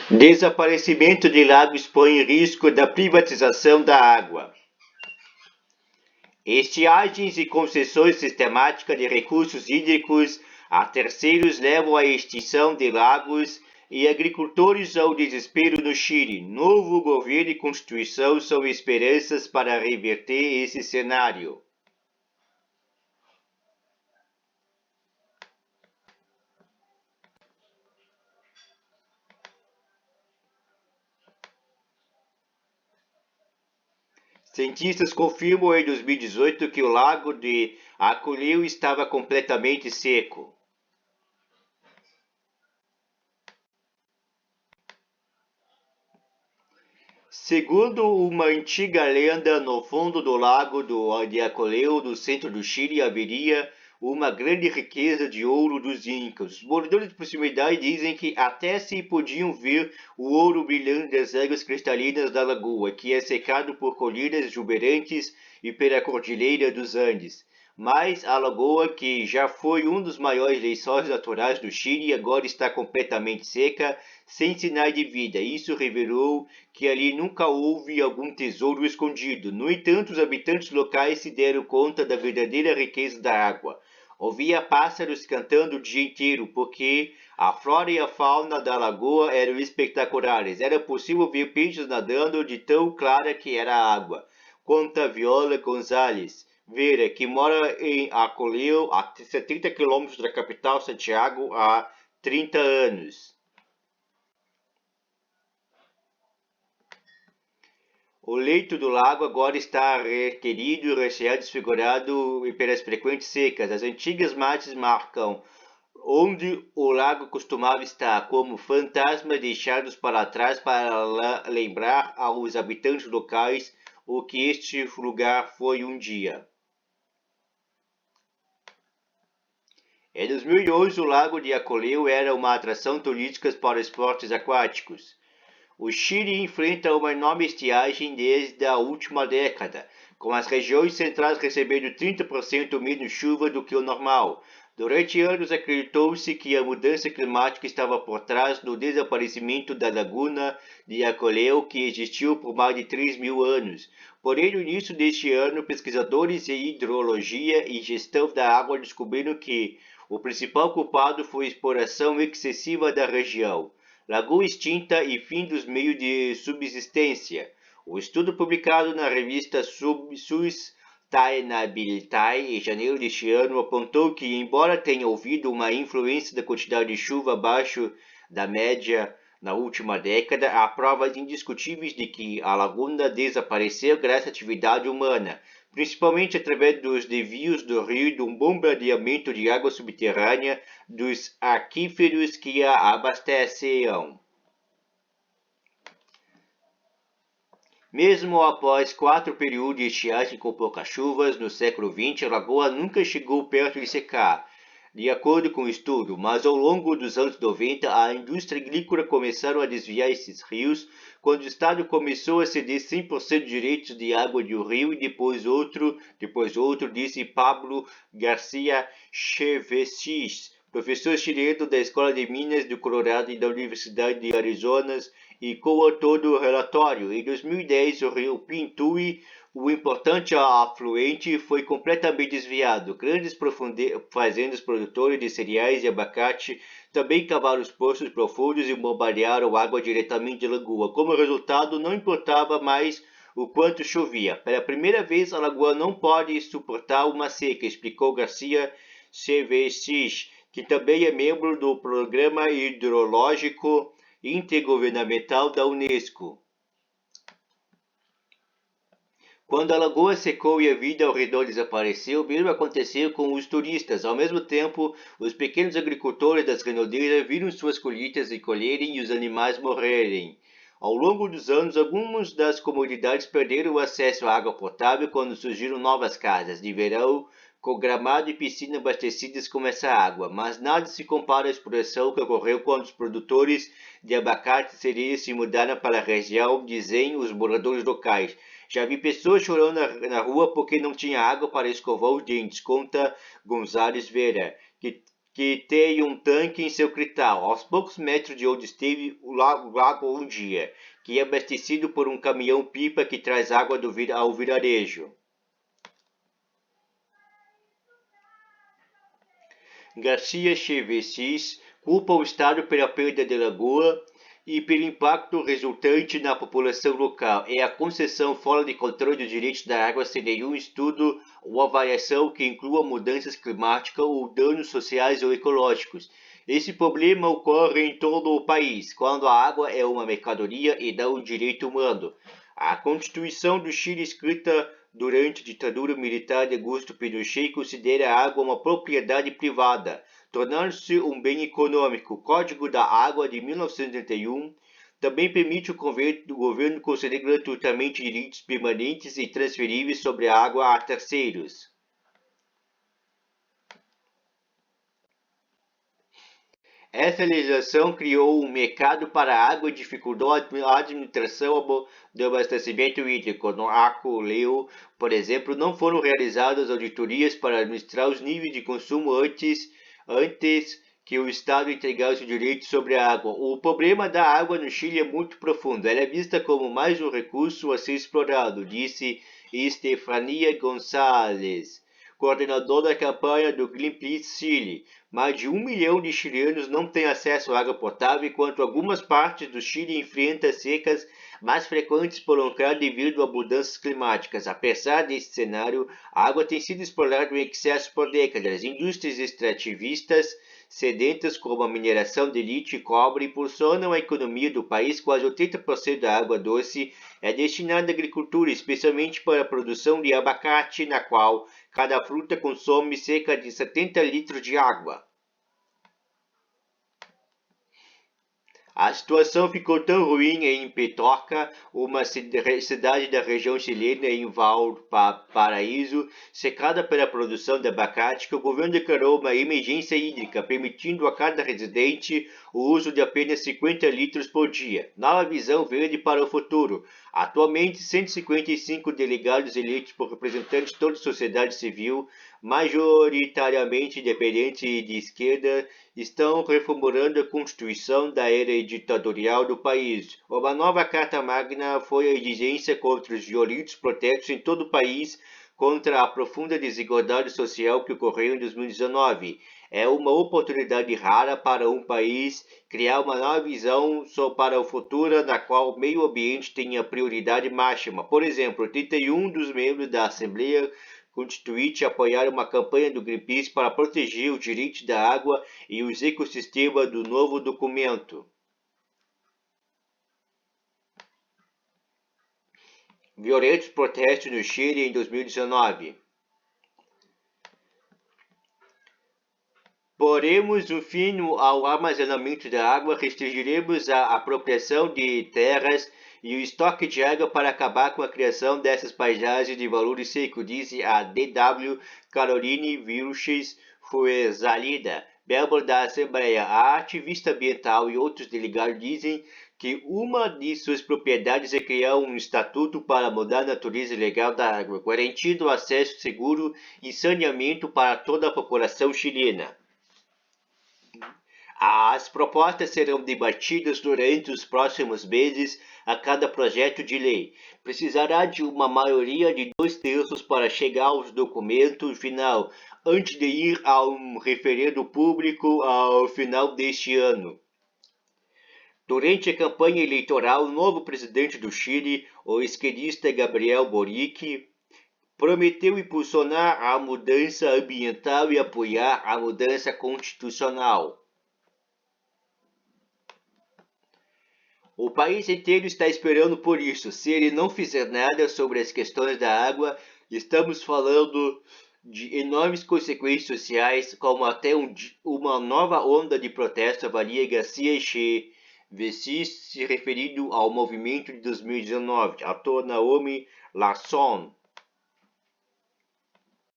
Desaparecimento de lagos põe em risco da privatização da água. Estiagens e concessões sistemáticas de recursos hídricos a terceiros levam à extinção de lagos e agricultores ao desespero no Chile. Novo governo e constituição são esperanças para reverter esse cenário. Cientistas confirmam em 2018 que o lago de Acoleu estava completamente seco. Segundo uma antiga lenda, no fundo do lago de Acoleu, no centro do Chile, haveria uma grande riqueza de ouro dos Incas. Os moradores de proximidade dizem que até se podiam ver o ouro brilhando das águas cristalinas da lagoa, que é secado por colinas exuberantes e pela cordilheira dos Andes. Mas a lagoa, que já foi um dos maiores lençóis naturais do Chile, agora está completamente seca, sem sinais de vida. Isso revelou que ali nunca houve algum tesouro escondido. No entanto, os habitantes locais se deram conta da verdadeira riqueza da água. Ouvia pássaros cantando o dia inteiro, porque a flora e a fauna da lagoa eram espetaculares. Era possível ver peixes nadando de tão clara que era a água. Conta Viola Gonzalez Vera, que mora em Acoleu, a 70 quilômetros da capital Santiago, há 30 anos. O leito do lago agora está requerido, recheado, desfigurado pelas frequentes secas. As antigas margens marcam onde o lago costumava estar, como fantasmas deixados para trás para lembrar aos habitantes locais o que este lugar foi um dia. Em 2011, o lago de Acoleu era uma atração turística para esportes aquáticos. O Chile enfrenta uma enorme estiagem desde a última década, com as regiões centrais recebendo 30% menos chuva do que o normal. Durante anos acreditou-se que a mudança climática estava por trás do desaparecimento da laguna de Acoleu, que existiu por mais de 3.000 anos. Porém, no início deste ano, pesquisadores em hidrologia e gestão da água descobriram que o principal culpado foi a exploração excessiva da região. Lagoa extinta e fim dos meios de subsistência. O estudo publicado na revista Sustainability em janeiro deste ano apontou que, embora tenha havido uma influência da quantidade de chuva abaixo da média na última década, há provas indiscutíveis de que a laguna desapareceu graças à atividade humana, principalmente através dos desvios do rio e do bombardeamento de água subterrânea dos aquíferos que a abasteciam. Mesmo após 4 períodos de estiagem com poucas chuvas no século XX, a lagoa nunca chegou perto de secar, de acordo com o estudo, mas ao longo dos anos 90, a indústria agrícola começou a desviar esses rios, quando o Estado começou a ceder 100% de direitos de água do rio e depois outro, disse Pablo Garcia Chevesis, professor chileno da Escola de Minas do Colorado e da Universidade de Arizona e coautor do relatório. Em 2010, o rio Pintuy, o importante afluente, foi completamente desviado. Grandes fazendas produtoras de cereais e abacate também cavaram os poços profundos e bombardearam água diretamente da lagoa. Como resultado, não importava mais o quanto chovia. Pela primeira vez, a lagoa não pode suportar uma seca, explicou Garcia Cervesis, que também é membro do Programa Hidrológico Intergovernamental da Unesco. Quando a lagoa secou e a vida ao redor desapareceu, o mesmo aconteceu com os turistas. Ao mesmo tempo, os pequenos agricultores das redondezas viram suas colheitas colherem e os animais morrerem. Ao longo dos anos, algumas das comunidades perderam o acesso à água potável quando surgiram novas casas de verão com gramado e piscina abastecidas com essa água, mas nada se compara à exploração que ocorreu quando os produtores de abacate e cerejas se mudaram para a região, dizem os moradores locais. Já vi pessoas chorando na rua porque não tinha água para escovar os dentes, conta Gonzalez Vera, que tem um tanque em seu quintal, aos poucos metros de onde esteve o lago um dia, que é abastecido por um caminhão-pipa que traz água ao vilarejo. Garcia Chevessis culpa o Estado pela perda da lagoa e pelo impacto resultante na população local. É a concessão fora de controle dos direitos da água sem nenhum estudo ou avaliação que inclua mudanças climáticas ou danos sociais ou ecológicos. Esse problema ocorre em todo o país, quando a água é uma mercadoria e não um direito humano. A Constituição do Chile, escrita durante a ditadura militar de Augusto Pinochet, considera a água uma propriedade privada, tornando-se um bem econômico. O Código da Água de 1981 também permite ao governo conceder gratuitamente direitos permanentes e transferíveis sobre a água a terceiros. Essa legislação criou um mercado para a água e dificultou a administração do abastecimento hídrico. No Arco-Leu, por exemplo, não foram realizadas auditorias para administrar os níveis de consumo antes que o Estado entregasse o direito sobre a água. O problema da água no Chile é muito profundo. Ela é vista como mais um recurso a ser explorado, disse Estefania Gonçalves, coordenador da campanha do Greenpeace Chile. Mais de 1 milhão de chilenos não têm acesso à água potável, enquanto algumas partes do Chile enfrentam secas mais frequentes prolongadas devido a mudanças climáticas. Apesar desse cenário, a água tem sido explorada em excesso por décadas. Indústrias extrativistas sedentas como a mineração de lítio e cobre impulsionam a economia do país. Quase 80% da água doce é destinada à agricultura, especialmente para a produção de abacate, na qual cada fruta consome cerca de 70 litros de água. A situação ficou tão ruim em Petorca, uma cidade da região chilena em Valparaíso, secada pela produção de abacate, que o governo declarou uma emergência hídrica, permitindo a cada residente o uso de apenas 50 litros por dia. Nova visão verde para o futuro. Atualmente, 155 delegados eleitos por representantes de toda a sociedade civil, majoritariamente independente e de esquerda, estão reformulando a Constituição da era ditatorial do país. Uma nova Carta Magna foi a exigência contra os violentos protestos em todo o país contra a profunda desigualdade social que ocorreu em 2019. É uma oportunidade rara para um país criar uma nova visão para o futuro, na qual o meio ambiente tenha prioridade máxima. Por exemplo, 31 dos membros da Assembleia Constituinte apoiaram uma campanha do Greenpeace para proteger os direitos da água e os ecossistemas do novo documento. Violentos protestos no Chile em 2019. Poremos um fim ao armazenamento da água, restringiremos a apropriação de terras e o estoque de água para acabar com a criação dessas paisagens de valor seco, disse a DW Caroline Vilches Fuenzalida, membro da Assembleia. A ativista ambiental e outros delegados dizem que uma de suas propriedades é criar um estatuto para mudar a natureza legal da água, garantindo acesso seguro e saneamento para toda a população chilena. As propostas serão debatidas durante os próximos meses a cada projeto de lei. Precisará de uma maioria de 2/3 para chegar ao documento final, antes de ir a um referendo público ao final deste ano. Durante a campanha eleitoral, o novo presidente do Chile, o esquerdista Gabriel Boric, prometeu impulsionar a mudança ambiental e apoiar a mudança constitucional. O país inteiro está esperando por isso. Se ele não fizer nada sobre as questões da água, estamos falando de enormes consequências sociais, como até uma nova onda de protesto, avalia Garcia Chevessis, se referindo ao movimento de 2019. Ator Naomi Larsson.